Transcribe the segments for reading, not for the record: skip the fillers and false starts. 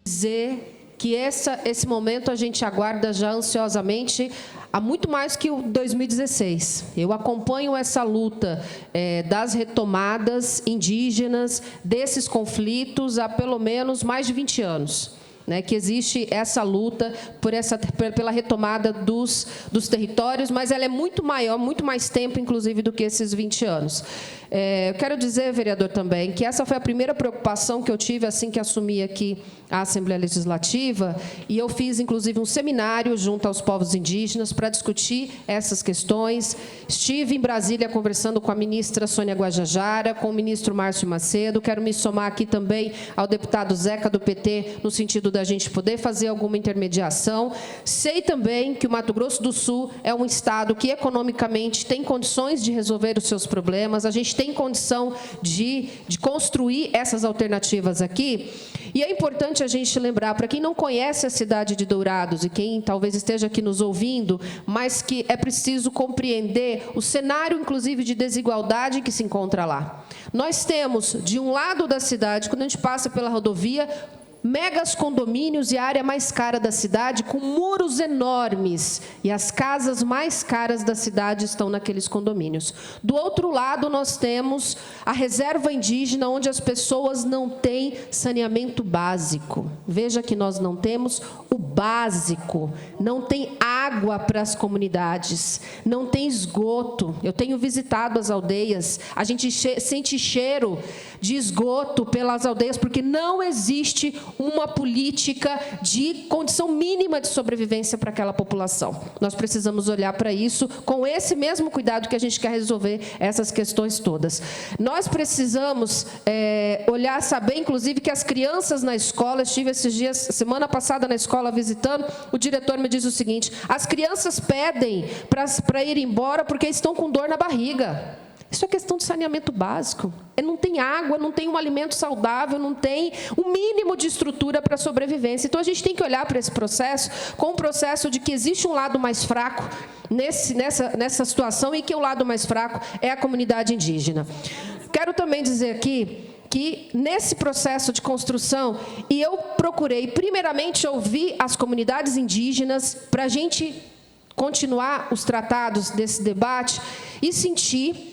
Dizer que esse momento a gente aguarda já ansiosamente há muito mais que o 2016. Eu acompanho essa luta das retomadas indígenas, desses conflitos, há pelo menos mais de 20 anos. Que existe essa luta pela retomada dos territórios, mas ela é muito maior, muito mais tempo, inclusive, do que esses 20 anos. Eu quero dizer, vereador, também, que essa foi a primeira preocupação que eu tive assim que assumi aqui a Assembleia Legislativa, e eu fiz, inclusive, um seminário junto aos povos indígenas para discutir essas questões. Estive em Brasília conversando com a ministra Sônia Guajajara, com o ministro Márcio Macedo. Quero me somar aqui também ao deputado Zeca, do PT, no sentido da gente poder fazer alguma intermediação. Sei também que o Mato Grosso do Sul é um estado que, economicamente, tem condições de resolver os seus problemas. A gente tem condição de construir essas alternativas aqui. E é importante a gente lembrar, para quem não conhece a cidade de Dourados, e quem talvez esteja aqui nos ouvindo, mas que é preciso compreender o cenário, inclusive, de desigualdade que se encontra lá. Nós temos, de um lado da cidade, quando a gente passa pela rodovia, megas condomínios e a área mais cara da cidade, com muros enormes, e as casas mais caras da cidade estão naqueles condomínios. Do outro lado, nós temos a reserva indígena, onde as pessoas não têm saneamento básico. Veja que nós não temos o básico, não tem água para as comunidades, não tem esgoto. Eu tenho visitado as aldeias, a gente sente cheiro de esgoto pelas aldeias, porque não existe uma política de condição mínima de sobrevivência para aquela população. Nós precisamos olhar para isso com esse mesmo cuidado que a gente quer resolver essas questões todas. Nós precisamos olhar, saber, inclusive, que as crianças na escola, estive esses dias, semana passada na escola visitando, o diretor me diz o seguinte: as crianças pedem para ir embora porque estão com dor na barriga. Isso é questão de saneamento básico. Não tem água, não tem um alimento saudável, não tem um mínimo de estrutura para a sobrevivência. Então, a gente tem que olhar para esse processo com o processo de que existe um lado mais fraco nessa situação, e que o lado mais fraco é a comunidade indígena. Quero também dizer aqui que, nesse processo de construção, e eu procurei, primeiramente, ouvir as comunidades indígenas para a gente continuar os tratados desse debate e sentir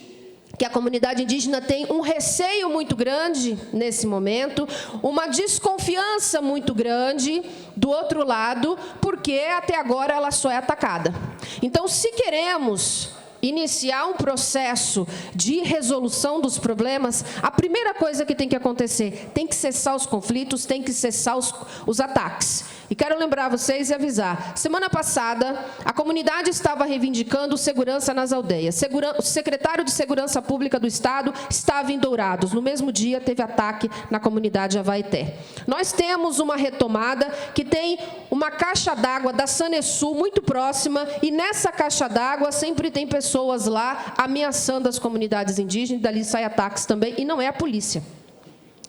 que a comunidade indígena tem um receio muito grande nesse momento, uma desconfiança muito grande do outro lado, porque até agora ela só é atacada. Então, se queremos iniciar um processo de resolução dos problemas, a primeira coisa que tem que acontecer, tem que cessar os conflitos, tem que cessar os ataques. E quero lembrar vocês e avisar, semana passada, a comunidade estava reivindicando segurança nas aldeias. O secretário de Segurança Pública do Estado estava em Dourados. No mesmo dia, teve ataque na comunidade Avaité. Nós temos uma retomada que tem uma caixa d'água da Sanesul muito próxima, e nessa caixa d'água sempre tem pessoas lá ameaçando as comunidades indígenas, dali saem ataques também, e não é a polícia.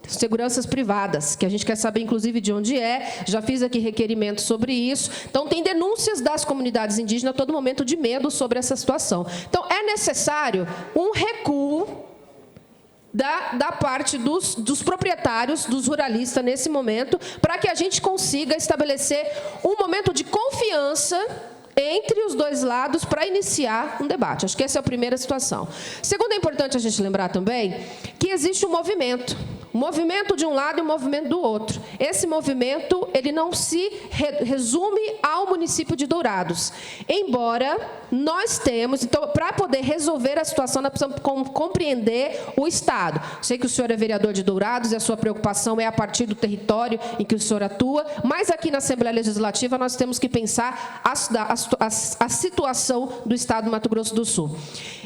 Seguranças privadas, que a gente quer saber, inclusive, de onde é. Já fiz aqui requerimento sobre isso. Então, tem denúncias das comunidades indígenas a todo momento de medo sobre essa situação. Então, é necessário um recuo da parte dos proprietários, dos ruralistas, nesse momento, para que a gente consiga estabelecer um momento de confiança entre os dois lados para iniciar um debate. Acho que essa é a primeira situação. Segundo, é importante a gente lembrar também que existe um movimento de um lado e um movimento do outro. Esse movimento, ele não se resume ao município de Dourados. Embora nós temos, então, para poder resolver a situação, nós precisamos compreender o Estado. Sei que o senhor é vereador de Dourados e a sua preocupação é a partir do território em que o senhor atua, mas aqui na Assembleia Legislativa nós temos que pensar a situação do Estado do Mato Grosso do Sul.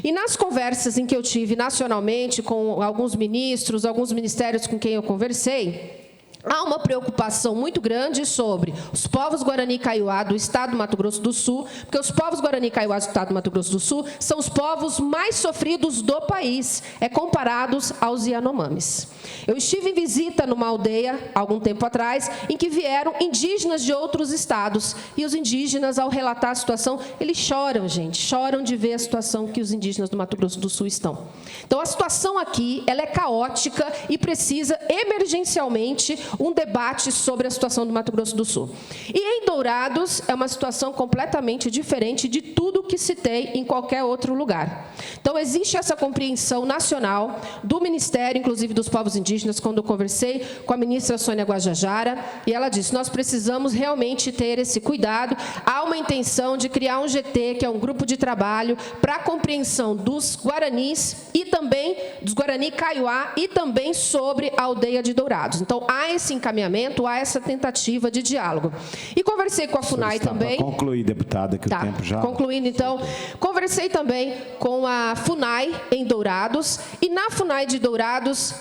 E nas conversas em que eu tive nacionalmente com alguns ministros, alguns ministérios com quem eu conversei, há uma preocupação muito grande sobre os povos Guarani Kaiowá do estado do Mato Grosso do Sul, porque os povos Guarani Kaiowá do estado do Mato Grosso do Sul são os povos mais sofridos do país, comparados aos Yanomamis. Eu estive em visita numa aldeia, algum tempo atrás, em que vieram indígenas de outros estados, e os indígenas, ao relatar a situação, eles choram, gente, choram de ver a situação que os indígenas do Mato Grosso do Sul estão. Então, a situação aqui, ela é caótica e precisa, emergencialmente, um debate sobre a situação do Mato Grosso do Sul. E em Dourados, é uma situação completamente diferente de tudo que se tem em qualquer outro lugar. Então, existe essa compreensão nacional do Ministério, inclusive dos povos indígenas, quando eu conversei com a ministra Sônia Guajajara, e ela disse, nós precisamos realmente ter esse cuidado. Há uma intenção de criar um GT, que é um grupo de trabalho, para a compreensão dos guaranis e também dos Guarani Kaiowá e também sobre a aldeia de Dourados. Então, há esse encaminhamento, há essa tentativa de diálogo. E conversei com a FUNAI também. Para concluir, deputada, que o tempo já... Concluindo, então, conversei também com a FUNAI em Dourados, e na FUNAI de Dourados,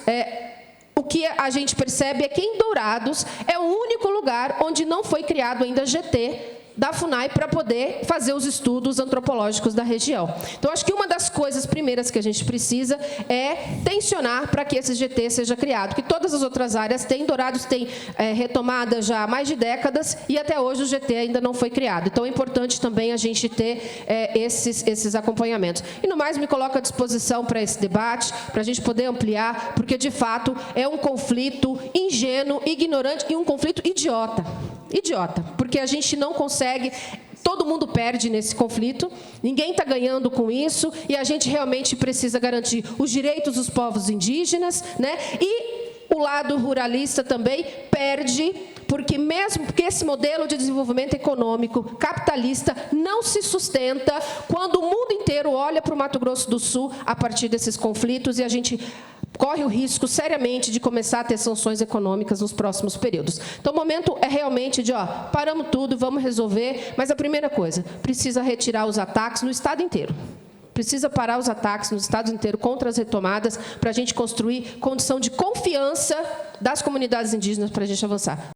o que a gente percebe é que em Dourados é o único lugar onde não foi criado ainda GT da FUNAI para poder fazer os estudos antropológicos da região. Então, acho que uma das coisas primeiras que a gente precisa é tensionar para que esse GT seja criado, que todas as outras áreas têm. Dourados tem retomada já há mais de décadas e até hoje o GT ainda não foi criado. Então, é importante também a gente ter esses acompanhamentos. E, no mais, me coloco à disposição para esse debate, para a gente poder ampliar, porque, de fato, é um conflito ingênuo, ignorante e um conflito idiota. Idiota, porque a gente não consegue, todo mundo perde nesse conflito, ninguém está ganhando com isso, e a gente realmente precisa garantir os direitos dos povos indígenas, né? E o lado ruralista também perde, porque esse modelo de desenvolvimento econômico capitalista não se sustenta quando o mundo inteiro olha para o Mato Grosso do Sul a partir desses conflitos, e a gente corre o risco seriamente de começar a ter sanções econômicas nos próximos períodos. Então, o momento é realmente de, paramos tudo, vamos resolver, mas a primeira coisa, precisa retirar os ataques no estado inteiro. Precisa parar os ataques no estado inteiro contra as retomadas para a gente construir condição de confiança das comunidades indígenas para a gente avançar.